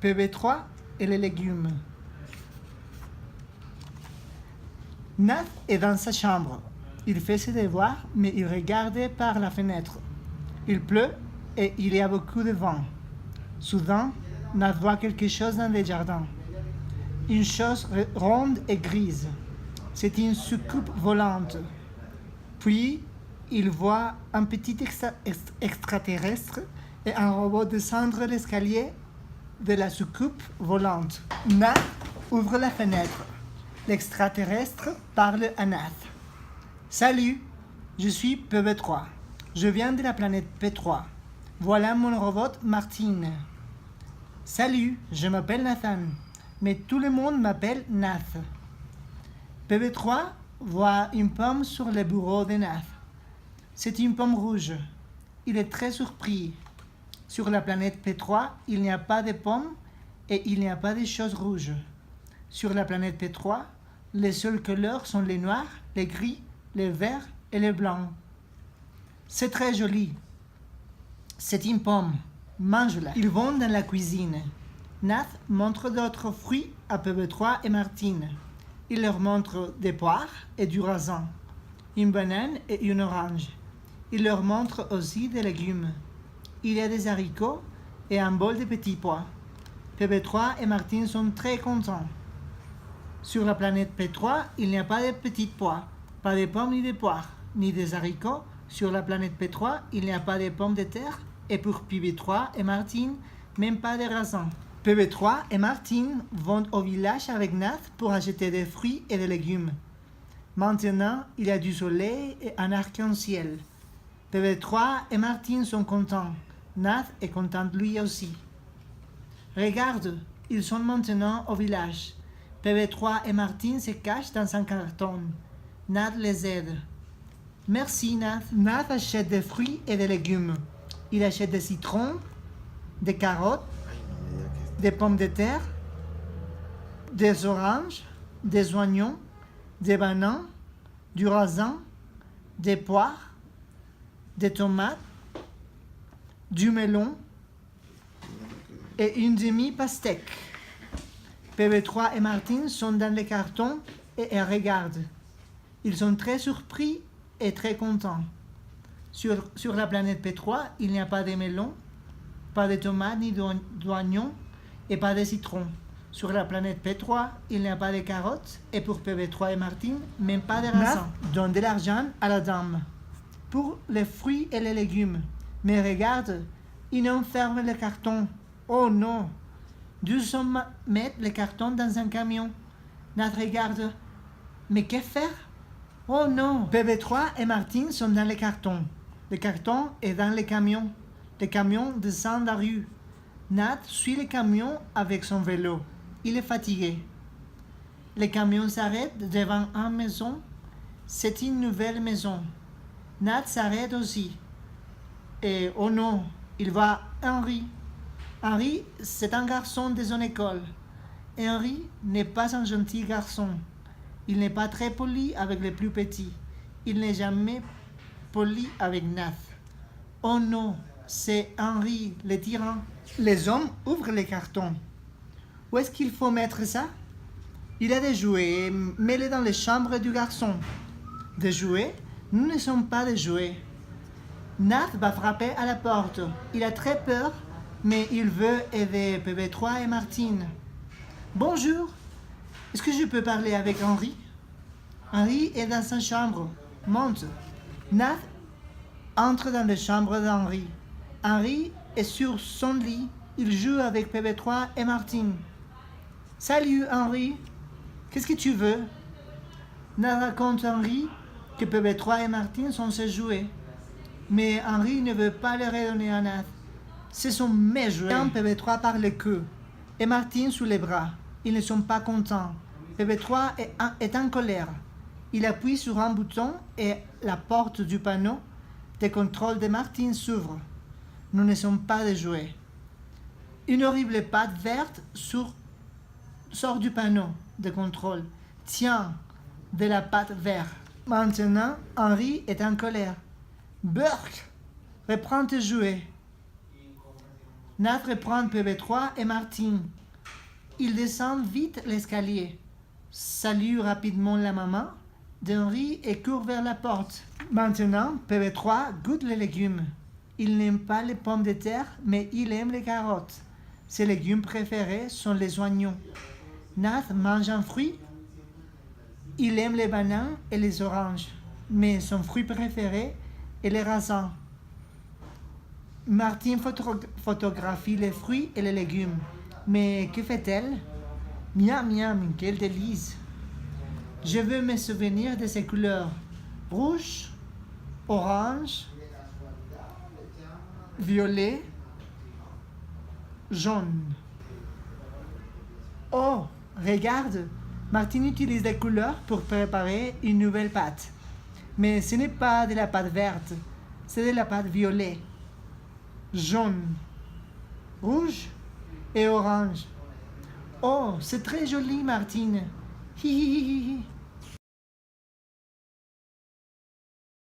PB3 et les légumes. Nath est dans sa chambre. Il fait ses devoirs, mais il regarde par la fenêtre. Il pleut et il y a beaucoup de vent. Soudain, Nath voit quelque chose dans le jardin. Une chose ronde et grise. C'est une soucoupe volante. Puis, il voit un petit extraterrestre et un robot descendre l'escalier de la soucoupe volante. Nath ouvre la fenêtre. L'extraterrestre parle à Nath. Salut, je suis PB3. Je viens de la planète P3. Voilà mon robot Martine. Salut, je m'appelle Nathan, mais tout le monde m'appelle Nath. PB3 voit une pomme sur le bureau de Nath. C'est une pomme rouge. Il est très surpris. Sur la planète P3, il n'y a pas de pommes et il n'y a pas de choses rouges. Sur la planète P3, les seules couleurs sont les noirs, les gris, les verts et les blancs. C'est très joli. C'est une pomme. Mange-la. Ils vont dans la cuisine. Nath montre d'autres fruits à PB3 et Martine. Il leur montre des poires et du raisin, une banane et une orange. Il leur montre aussi des légumes. Il y a des haricots et un bol de petits pois. PB3 et Martine sont très contents. Sur la planète P3, il n'y a pas de petits pois, pas de pommes ni de poires, ni des haricots. Sur la planète P3, il n'y a pas de pommes de terre, et pour PB3 et Martine, même pas de raisins. PB3 et Martine vont au village avec Nath pour acheter des fruits et des légumes. Maintenant, il y a du soleil et un arc-en-ciel. PB3 et Martine sont contents. Nath est contente lui aussi. Regarde, ils sont maintenant au village. PB3 et Martine se cachent dans un carton. Nath les aide. Merci Nath. Nath achète des fruits et des légumes. Il achète des citrons, des carottes, des pommes de terre, des oranges, des oignons, des bananes, du raisin, des poires, des tomates, du melon et une demi-pastèque. PB3 et Martine sont dans les cartons et elles regardent. Ils sont très surpris et très contents. Sur la planète P3, il n'y a pas de melon, pas de tomates ni d'oignons et pas de citrons. Sur la planète P3, il n'y a pas de carottes et pour PB3 et Martine, même pas de raisins. Donne de l'argent à la dame pour les fruits et les légumes. Mais regarde, ils enferment le carton. Oh non! Nous sommes mettre le carton dans un camion. Nath regarde. Mais que faire? Oh non! PB3 et Martine sont dans le carton. Le carton est dans le camion. Le camion descend la rue. Nath suit le camion avec son vélo. Il est fatigué. Le camion s'arrête devant une maison. C'est une nouvelle maison. Nath s'arrête aussi. Et oh non, il voit Henri. Henri, c'est un garçon de son école. Henri n'est pas un gentil garçon. Il n'est pas très poli avec les plus petits. Il n'est jamais poli avec Nath. Oh non, c'est Henri, le tyran. Les hommes ouvrent les cartons. Où est-ce qu'il faut mettre ça? Il y a des jouets mêlés dans les chambres du garçon. Des jouets? Nous ne sommes pas des jouets. Nath va frapper à la porte. Il a très peur, mais il veut aider PB3 et Martine. Bonjour, est-ce que je peux parler avec Henri? Henri est dans sa chambre. Monte. Nath entre dans la chambre d'Henri. Henri est sur son lit. Il joue avec PB3 et Martine. Salut Henri, qu'est-ce que tu veux? Nath raconte à Henri que PB3 et Martine sont ses jouets. Mais Henri ne veut pas les redonner à Nath. Ce sont mes jouets. PB3 par le queue et Martine sous les bras. Ils ne sont pas contents. PB3 est en colère. Il appuie sur un bouton et la porte du panneau de contrôle de Martine s'ouvre. Nous ne sommes pas des jouets. Une horrible patte verte sort du panneau de contrôle. Tiens, de la pâte verte. Maintenant, Henri est en colère. Burk, reprends tes jouets. Nath reprend PB3 et Martine. Ils descendent vite l'escalier, saluent rapidement la maman, d'un riz et courent vers la porte. Maintenant, PB3 goûte les légumes. Il n'aime pas les pommes de terre, mais il aime les carottes. Ses légumes préférés sont les oignons. Nath mange un fruit. Il aime les bananes et les oranges, mais son fruit préféré est les raisins. Martine photographie les fruits et les légumes. Mais que fait-elle? Miam, miam, quel délice! Je veux me souvenir de ces couleurs. Rouge, orange, violet, jaune. Oh, regarde! Martine utilise des couleurs pour préparer une nouvelle pâte. Mais ce n'est pas de la pâte verte, c'est de la pâte violet, jaune, rouge et orange. Oh, c'est très joli, Martine. Hi hi hi hi.